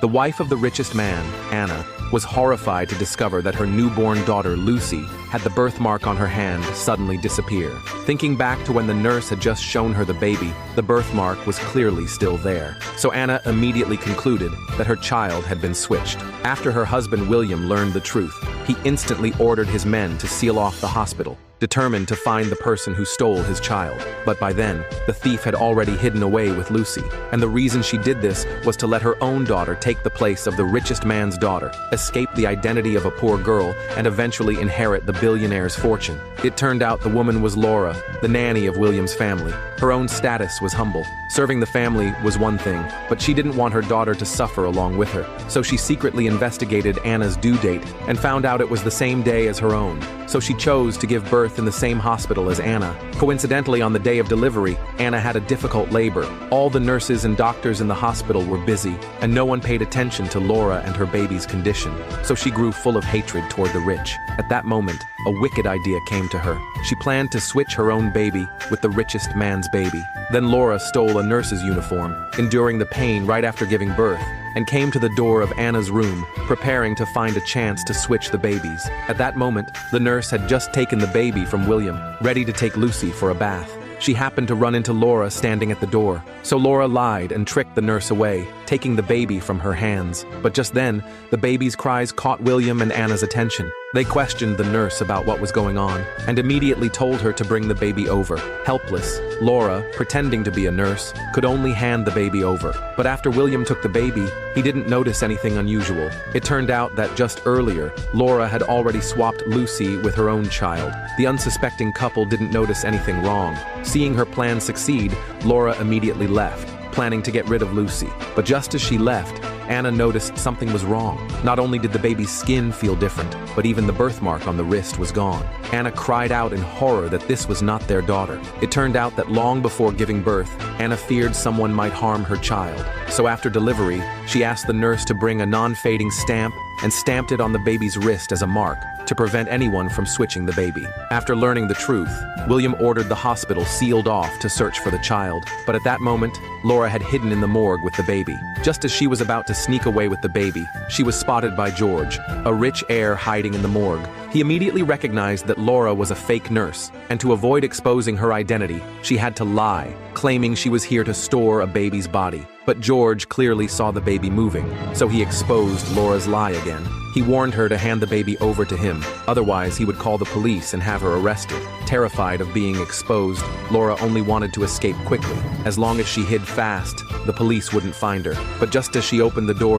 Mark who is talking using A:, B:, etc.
A: The wife of the richest man, Anna, was horrified to discover that her newborn daughter, Lucy, had the birthmark on her hand suddenly disappear. Thinking back to when the nurse had just shown her the baby, the birthmark was clearly still there. So Anna immediately concluded that her child had been switched. After her husband William learned the truth, he instantly ordered his men to seal off the hospital, determined to find the person who stole his child. But by then, the thief had already hidden away with Lucy, and the reason she did this was to let her own daughter take the place of the richest man's daughter, escape the identity of a poor girl, and eventually inherit the billionaire's fortune. It turned out the woman was Laura, the nanny of William's family. Her own status was humble. Serving the family was one thing, but she didn't want her daughter to suffer along with her, so she secretly investigated Anna's due date and found out it was the same day as her own. So she chose to give birth in the same hospital as Anna. Coincidentally, on the day of delivery, Anna had a difficult labor. All the nurses and doctors in the hospital were busy, and no one paid attention to Laura and her baby's condition. So she grew full of hatred toward the rich. At that moment, a wicked idea came to her. She planned to switch her own baby with the richest man's baby. Then Laura stole a nurse's uniform, enduring the pain right after giving birth, and came to the door of Anna's room, preparing to find a chance to switch the babies. At that moment, the nurse had just taken the baby from William, ready to take Lucy for a bath. She happened to run into Laura standing at the door, so Laura lied and tricked the nurse away, taking the baby from her hands. But just then, the baby's cries caught William and Anna's attention. They questioned the nurse about what was going on, and immediately told her to bring the baby over. Helpless, Laura, pretending to be a nurse, could only hand the baby over. But after William took the baby, he didn't notice anything unusual. It turned out that just earlier, Laura had already swapped Lucy with her own child. The unsuspecting couple didn't notice anything wrong. Seeing her plan succeed, Laura immediately left, planning to get rid of Lucy. But just as she left, Anna noticed something was wrong. Not only did the baby's skin feel different, but even the birthmark on the wrist was gone. Anna cried out in horror that this was not their daughter. It turned out that long before giving birth, Anna feared someone might harm her child. So after delivery, she asked the nurse to bring a non-fading stamp and stamped it on the baby's wrist as a mark to prevent anyone from switching the baby. After learning the truth, William ordered the hospital sealed off to search for the child. But at that moment, Laura had hidden in the morgue with the baby. Just as she was about to sneak away with the baby, she was spotted by George, a rich heir hiding in the morgue. He immediately recognized that Laura was a fake nurse, and to avoid exposing her identity, she had to lie, claiming she was here to store a baby's body. But George clearly saw the baby moving, so he exposed Laura's lie again. He warned her to hand the baby over to him, otherwise he would call the police and have her arrested. Terrified of being exposed, Laura only wanted to escape quickly. As long as she hid fast, the police wouldn't find her. But just as she opened the door,